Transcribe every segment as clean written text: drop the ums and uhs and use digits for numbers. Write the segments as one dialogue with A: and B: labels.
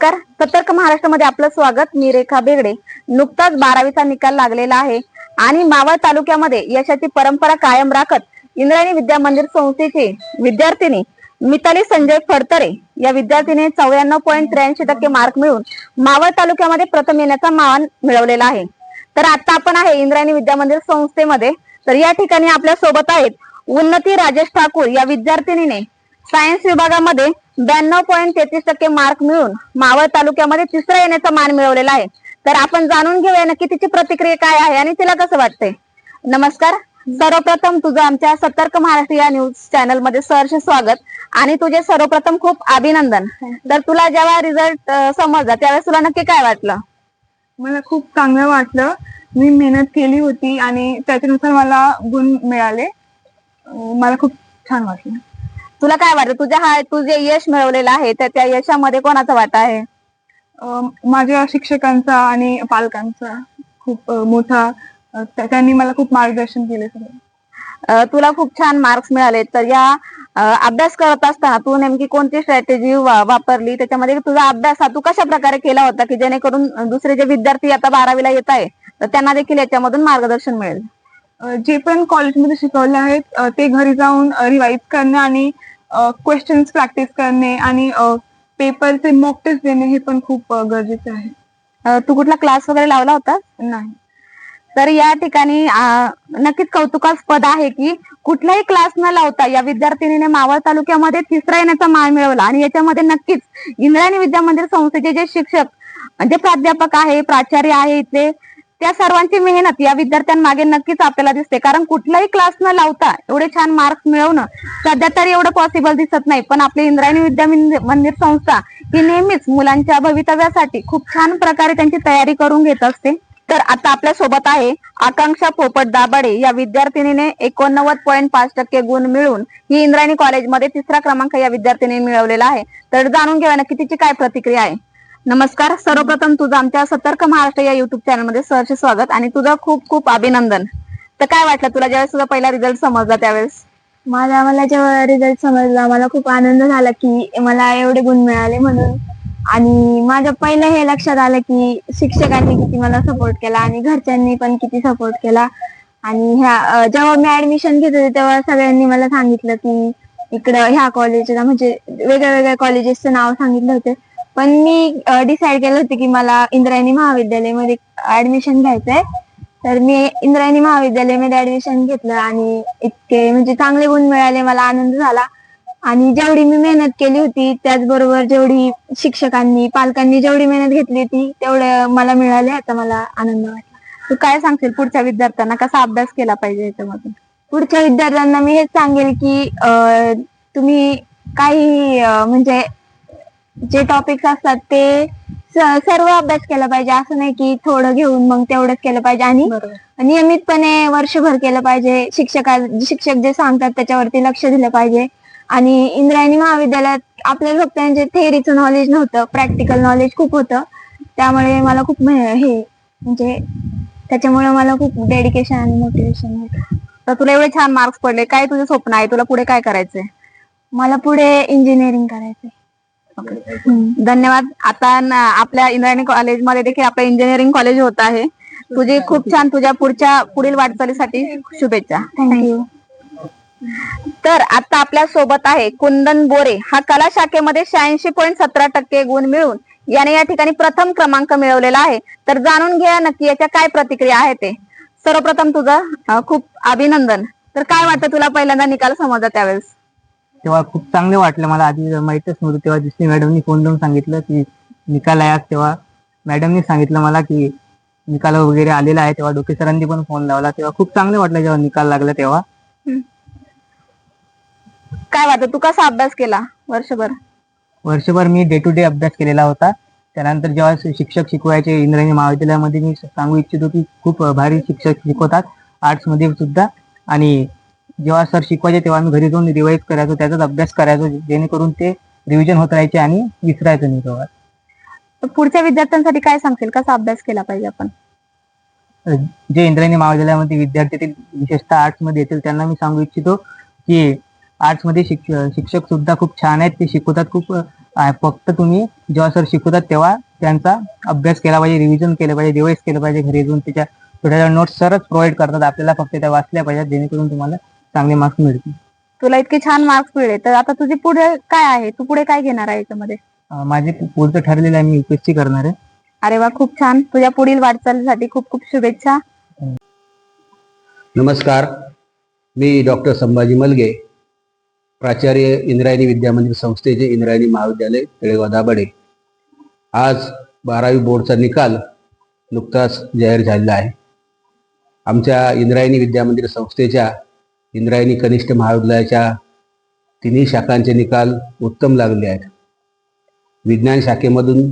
A: नमस्कार. सतर्क महाराष्ट्रामध्ये आपलं स्वागत. मी रेखा बेगडे. नुकताच 12वीचा निकाल लागलेला आहे आणि मावळ तालुक्यामध्ये यशाची परंपरा कायम राखत इंद्रायणी विद्या मंदिर संस्थेची विद्यार्थिनी मिताली संजय फडतरे या विद्यार्थिनीने 94.83% मार्क मिळून मावळ तालुक्यामध्ये प्रथम येण्याचा मान मिळवलेला आहे. तर आता आपण आहे इंद्रायणी विद्या मंदिर संस्थेमध्ये. तर या ठिकाणी आपल्या सोबत आहेत उन्नती राजेश ठाकूर या विद्यार्थिनीने सायन्स विभागामध्ये 92.33% मार्क मिळून मावळ तालुक्यामध्ये तिसरा येण्याचा मान मिळवलेला आहे. तर आपण जाणून घेऊया नक्की तिची प्रतिक्रिया काय आहे आणि तिला कसं वाटतंय. नमस्कार. सर्वप्रथम तुझं आमच्या सतर्क महाराष्ट्र या न्यूज चॅनल मध्ये सहर्ष स्वागत आणि तुझे सर्वप्रथम खूप अभिनंदन. तर तुला जेव्हा रिझल्ट समजला त्यावेळेस तुला नक्की काय वाटलं?
B: मला खूप चांगलं वाटलं. मी मेहनत केली होती आणि त्याच्यानुसार मला गुण मिळाले. मला खूप छान वाटलं.
A: तुला काय वाटतं तुझे यश मिळवलेलं आहे तर त्या यशामध्ये कोणाचा वाटा आहे?
B: माझ्या शिक्षकांचा आणि पालकांचा खूप मोठा. त्यांनी मला खूप मार्गदर्शन केले सगळं.
A: तुला खूप छान मार्क्स मिळाले. तर या अभ्यास करत असताना तू नेमकी कोणती स्ट्रॅटेजी वापरली? त्याच्यामध्ये तुझा अभ्यास हा तू कशा प्रकारे केला होता की जेणेकरून दुसरे जे विद्यार्थी आता 12वीला येत आहे तर त्यांना देखील याच्यामधून मार्गदर्शन मिळेल?
B: जे पण कॉलेजमध्ये शिकवले आहेत ते घरी जाऊन रिवाइज करणे आणि क्वेश्चन्स प्रॅक्टिस करणे आणि पेपरचे मॉक टेस्ट देणे हे पण खूप गरजेचे आहे.
A: तू कुठला क्लास वगैरे लावला होता?
B: नाही.
A: तर या ठिकाणी नक्कीच कौतुकास्पद आहे की कुठलाही क्लास न लावता या विद्यार्थिनीने मावळ तालुक्यामध्ये तिसरा येण्याचा मान मिळवला आणि याच्यामध्ये नक्कीच इंद्रायणी विद्या मंदिर संस्थेचे जे शिक्षक जे प्राध्यापक आहे, प्राचार्य आहे इथले, त्या सर्वांची मेहनत या विद्यार्थ्यांमागे नक्कीच आपल्याला दिसते. कारण कुठलाही क्लास न लावता एवढे छान मार्क्स मिळवणं सध्या तरी एवढं पॉसिबल दिसत नाही. पण आपली इंद्रायणी विद्या मंदिर संस्था ही नेहमीच मुलांच्या भवितव्यासाठी खूप छान प्रकारे त्यांची तयारी करून घेत असते. तर आता आपल्या सोबत आहे आकांक्षा पोपट दाभाडे या विद्यार्थिनीने 89.5% गुण मिळून ही इंद्रायणी कॉलेजमध्ये तिसरा क्रमांक या विद्यार्थिनीने मिळवलेला आहे. तर जाणून घेऊया नक्की तिची काय प्रतिक्रिया आहे. नमस्कार. सर्वप्रथम तुझं आमच्या सतर्क महाराष्ट्र या युट्यूब चॅनल मध्ये सहर्ष स्वागत आणि तुझं खूप खूप अभिनंदन. तर काय वाटलं तुला ज्यावेळेस तुझा पहिला रिझल्ट समजला त्यावेळेस?
B: मला जेव्हा रिझल्ट समजला मला खूप आनंद झाला की मला एवढे गुण मिळाले म्हणून. आणि माझ्या पहिलं हे लक्षात आलं की शिक्षकांनी किती मला सपोर्ट केला आणि घरच्यांनी पण किती सपोर्ट केला. आणि जेव्हा मी ऍडमिशन घेत होते तेव्हा सगळ्यांनी मला सांगितलं की इकडं ह्या कॉलेजला म्हणजे वेगळ्या वेगळ्या कॉलेजेसचं नाव सांगितलं होते. पण मी डिसाईड केलं होतं की मला इंद्रायणी महाविद्यालयामध्ये ऍडमिशन घ्यायचंय. तर मी इंद्रायणी महाविद्यालयामध्ये ऍडमिशन घेतलं आणि इतके म्हणजे चांगले गुण मिळाले. मला आनंद झाला आणि जेवढी मी मेहनत केली होती त्याचबरोबर जेवढी शिक्षकांनी पालकांनी जेवढी मेहनत घेतली होती तेवढं मला मिळाले. आता मला आनंद वाटला.
A: तू काय सांगशील पुढच्या विद्यार्थ्यांना कसा अभ्यास केला पाहिजे याच्यामधून?
B: पुढच्या विद्यार्थ्यांना मी हेच सांगेल की तुम्ही काही म्हणजे जे टॉपिक्स असतात ते सर्व अभ्यास केला पाहिजे. असं नाही की थोडं घेऊन मग तेवढंच केलं पाहिजे आणि नियमितपणे वर्षभर केलं पाहिजे. शिक्षक जे सांगतात त्याच्यावरती लक्ष दिलं पाहिजे. आणि इंद्रायणी महाविद्यालयात आपल्याला फक्त म्हणजे थेअरीचं नॉलेज नव्हतं, प्रॅक्टिकल नॉलेज खूप होतं. त्यामुळे मला खूप म्हणजे त्याच्यामुळे मला खूप डेडिकेशन आणि मोटिवेशन होतं.
A: तर तुला एवढे छान मार्क्स पडले, काय तुझं स्वप्न आहे? तुला पुढे काय करायचंय?
B: मला पुढे इंजिनिअरिंग करायचंय.
A: धन्यवाद. आता आपल्या इंद्रायणी कॉलेजमध्ये देखील आपलं इंजिनिअरिंग कॉलेज होत आहे. तुझी खूप छान तुझ्या पुढील वाटचालीसाठी शुभेच्छा.
B: थँक्यू.
A: तर आता आपल्या सोबत आहे कुंदन बोरे. हा कला शाखेमध्ये 86.17% गुण मिळून याने या ठिकाणी प्रथम क्रमांक मिळवलेला आहे. तर जाणून घ्या नक्की याच्या काय प्रतिक्रिया आहे ते. सर्वप्रथम तुझं खूप अभिनंदन. तर काय वाटतं तुला पहिल्यांदा निकाल समजला त्यावेळेस?
C: तेव्हा खूप चांगले वाटलं. मला आधी माहितच नव्हतं. तेव्हा दिसली मॅडमनी फोन लावून सांगितलं की निकाल आहे. तेव्हा मॅडमनी सांगितलं मला की निकाल वगैरे आलेला आहे. तेव्हा डोके सरांनी पण फोन लावला. तेव्हा खूप चांगलं वाटलं जेव्हा निकाल लागला तेव्हा.
A: काय वाटतं तू कसा अभ्यास केला
C: वर्षभर मी डे टू डे अभ्यास केलेला होता. त्यानंतर जेव्हा शिक्षक शिकवायचे इंद्रायणी महाविद्यालयामध्ये मी सांगू इच्छितो की खूप भारी शिक्षक शिकवतात आर्ट्स मध्ये सुद्धा. आणि जेव्हा सर शिकवायचे तेव्हा मी घरी जाऊन रिवाइज करायचो, त्याचाच अभ्यास करायचो जेणेकरून ते रिव्हिजन होत राहायचे आणि विसरायचं नाही तेव्हा.
A: तर पुढच्या विद्यार्थ्यांसाठी काय सांगशील, कसा अभ्यास केला पाहिजे आपण?
C: जे इंद्रायणी महाविद्यालयामध्ये विद्यार्थी येतील विशेषतः आर्ट्स मध्ये येतील त्यांना मी सांगू इच्छितो की आर्ट्स मध्ये शिक्षक सुद्धा खूप छान आहेत. ते शिकवतात खूप फक्त तुम्ही जेव्हा सर शिकवतात तेव्हा त्यांचा अभ्यास केला पाहिजे, रिव्हिजन केलं पाहिजे, रिवाईज केलं पाहिजे, घरी जाऊन त्याच्या छोट्या नोट्स सरच प्रोव्हाइड करतात आपल्याला, फक्त त्या वाचल्या पाहिजेत जेणेकरून तुम्हाला चांगले मार्क्स मिळतील.
A: तुला इतके छान मार्क्स मिळले तर आता तुझी पुढे काय आहे, तू पुढे काय घेणार आहे याच्यामध्ये?
C: माझे पुढचं ठरलेलं आहे, मी UPSC करणार आहे.
A: अरे वा, खूप छान. तुझ्या पुढील वाटचालीसाठी खूप खूप शुभेच्छा.
D: नमस्कार, मी डॉक्टर संभाजी मलगे, प्राचार्य इंद्रायणी विद्यामंदिर संस्थेचे इंद्रायणी महाविद्यालय तळेगाव दाभाडे. आज 12वी बोर्डचा निकाल नुकताच जाहीर झालेला आहे. आमच्या इंद्रायणी विद्यामंदिर संस्थेच्या इंद्रायणी कनिष्ठ महाविद्यालयाच्या तिन्ही शाखांचे निकाल उत्तम लागले आहेत. विज्ञान शाखेमधून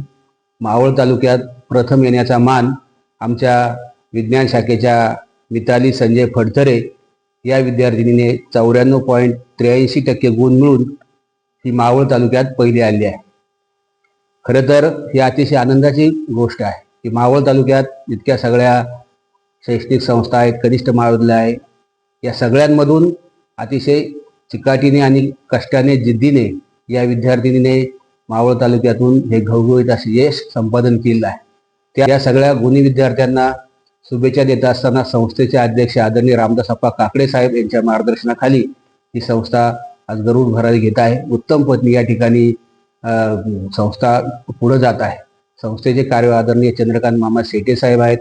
D: मावळ तालुक्यात प्रथम येण्याचा मान आमच्या विज्ञान शाखेच्या मिताली संजय फडतरे या विद्यार्थिनीने 94.83% गुण मिळून ही मावळ तालुक्यात पहिली आली आहे. खरं तर ही अतिशय आनंदाची गोष्ट आहे की मावळ तालुक्यात इतक्या सगळ्या शैक्षणिक संस्था आहेत, कनिष्ठ महाविद्यालय आहे, या सगळ्यांमधून अतिशय चिकाटीने आणि कष्टाने, जिद्दीने या विद्यार्थिनीने मावळ तालुक्यातून हे घवघवीत असे यश संपादन केलं आहे. त्या सगळ्या गुणी विद्यार्थ्यांना शुभेच्छा देत असताना संस्थेचे अध्यक्ष आदरणीय रामदासप्पा काकडे साहेब यांच्या मार्गदर्शनाखाली ही संस्था आज गरुड भरारी घेत आहे. उत्तम पत्नी या ठिकाणी संस्था पुढे जात आहे. संस्थेचे कार्य आदरणीय चंद्रकांत मामा शेटे साहेब आहेत.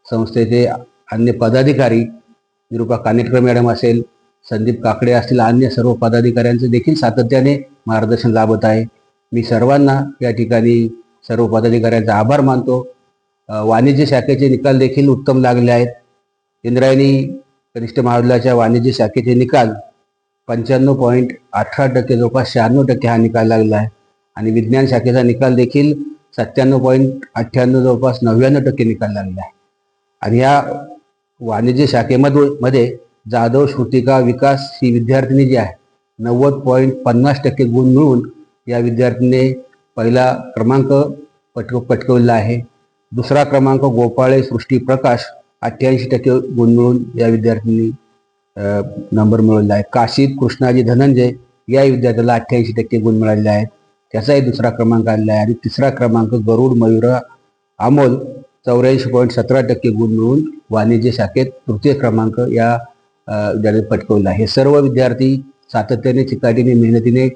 D: संस्थेचे अन्य पदाधिकारी निरूपा कानेटकर मॅडम असेल, संदीप काकडे असतील, अन्य सर्व पदाधिकाऱ्यांचे देखील सातत्याने मार्गदर्शन लाभत आहे. मी सर्वांना या ठिकाणी सर्व पदाधिकाऱ्यांचा आभार मानतो. वाणिज्य शाखेचे निकाल देखील उत्तम लागले आहेत. इंद्रायणी कनिष्ठ महाविद्यालयाच्या वाणिज्य शाखेचे निकाल 95.18% जवळपास 96% हा निकाल लागला आहे. आणि विज्ञान शाखेचा निकाल देखील 97.98 जवळपास 99% निकाल लागला आहे. आणि या वाणिज्य शाखेमध्ये जाधव श्रुतिका विकास ही विद्यार्थिनी जी आहे 90.50% गुण मिळून या विद्यार्थिनीने पहिला क्रमांक पटकवलेला आहे. दुसरा क्रमांक गोपाळे सृष्टी प्रकाश 88% गुण मिळून या विद्यार्थिनी नंबर मिळवलेला आहे. काशीद कृष्णाजी धनंजय या विद्यार्थ्याला 88% गुण मिळालेले आहेत, त्याचाही दुसरा क्रमांक आलेला आहे. आणि तिसरा क्रमांक गरुड मयुरा अमोल 84.17% गुण मिळून वाणिज्य शाखेत तृतीय क्रमांक या विद्यार्थ्यांनी पटकवला आहे. हे सर्व विद्यार्थी सातत्याने, चिकाटीने, मेहनतीने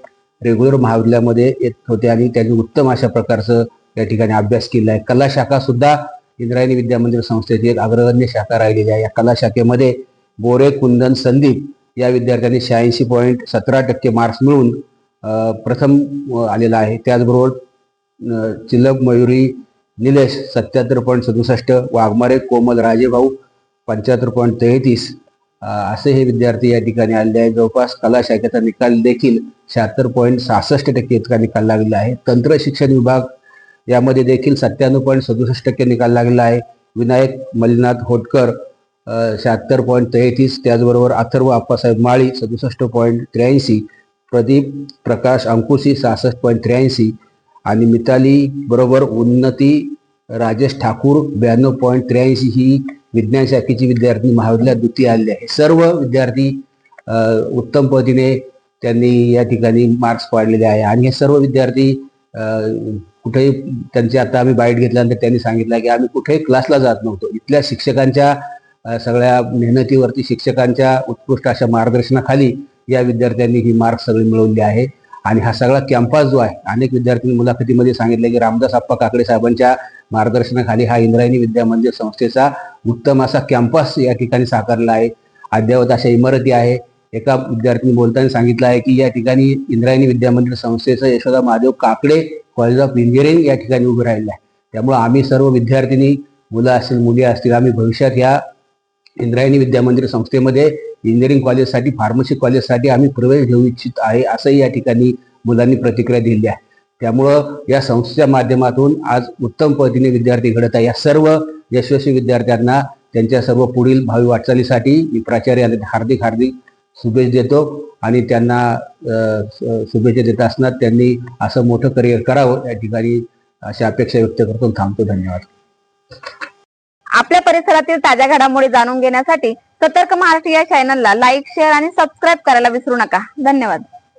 D: रेग्युलर महाविद्यालयामध्ये येत होते आणि त्यांनी उत्तम अशा प्रकारचं या ठिकाणी अभ्यास केला आहे. कला शाखा सुद्धा इंद्रायणी विद्यामंदिर संस्थेची एक अग्रगण्य शाखा राहिलेली आहे. या कला शाखेमध्ये बोरे कुंदन संदीप या विद्यार्थ्यांनी 86.17% मार्क्स मिळून प्रथम आलेला आहे. त्याचबरोबर चिलक मयुरी निलेश 77.67, वाघमारे कोमल राजेभाऊ 75.33 असे हे विद्यार्थी या ठिकाणी आलेले आहेत. जवळपास कला शाखेचा निकाल देखील 76.66% इतका निकाल लागलेला आहे. तंत्र शिक्षण विभाग यामध्ये देखील 97.67% निकाल लागलेला आहे. विनायक मल्लीनाथ होटकर 76.33, त्याचबरोबर अथर्व आप्पासाहेब माळी 67.83, प्रदीप प्रकाश अंकुशी 66.83 आणि मिताली बरोबर उन्नती राजेश ठाकूर 92.83 ही विज्ञान शाखेची विद्यार्थी महाविद्यालयात द्वितीय आलेली आहे. सर्व विद्यार्थी उत्तम पद्धतीने त्यांनी या ठिकाणी मार्क्स पाडलेले आहे. आणि हे सर्व विद्यार्थी कुठेही त्यांचे आता आम्ही बाईट घेतल्यानंतर त्यांनी सांगितलं की आम्ही कुठेही क्लासला जात नव्हतो. इथल्या शिक्षकांच्या सगळ्या मेहनतीवरती, शिक्षकांच्या उत्कृष्ट अशा मार्गदर्शनाखाली या विद्यार्थ्यांनी ही मार्क्स सगळी मिळवली आहे. आणि हा सगळा कॅम्पस जो आहे, अनेक विद्यार्थ्यांनी मुलाखतीमध्ये सांगितले की रामदासप्पा काकडे साहेबांच्या मार्गदर्शनाखाली हा इंद्रायणी विद्यामंदिर संस्थेचा उत्तम असा कॅम्पस या ठिकाणी साकारला आहे. अद्ययावत अशा इमारती आहे. एका विद्यार्थ्यांनी बोलताना सांगितलं आहे की या ठिकाणी इंद्रायणी विद्यामंदिर संस्थेचं Yashoda Mahadev Kakade college of engineering या ठिकाणी उभं राहिलं आहे. त्यामुळे आम्ही सर्व विद्यार्थिनी, मुलं असतील, मुली असतील, आम्ही भविष्यात या इंद्रायणी विद्यामंदिर संस्थेमध्ये इंजिनिअरिंग कॉलेजसाठी, फार्मसी कॉलेजसाठी आम्ही प्रवेश घेऊ इच्छित आहे असंही या ठिकाणी मुलांनी प्रतिक्रिया दिली आहे. त्यामुळं या संस्थेच्या माध्यमातून आज उत्तम पद्धतीने विद्यार्थी घडत आहे. या सर्व यशस्वी विद्यार्थ्यांना त्यांच्या सर्व पुढील भावी वाटचालीसाठी मी प्राचार्यांना हार्दिक हार्दिक शुभेच्छा देतो. आणि त्यांना शुभेच्छा देत असताना त्यांनी असं मोठं करिअर करावं या ठिकाणी अशा अपेक्षा व्यक्त करतो. थांबतो. धन्यवाद.
A: आपल्या परिसरातील ताज्या घडामोडी जाणून घेण्यासाठी सतर्क महाराष्ट्र या चॅनलला लाईक, शेअर आणि सबस्क्राईब करायला विसरू नका. धन्यवाद.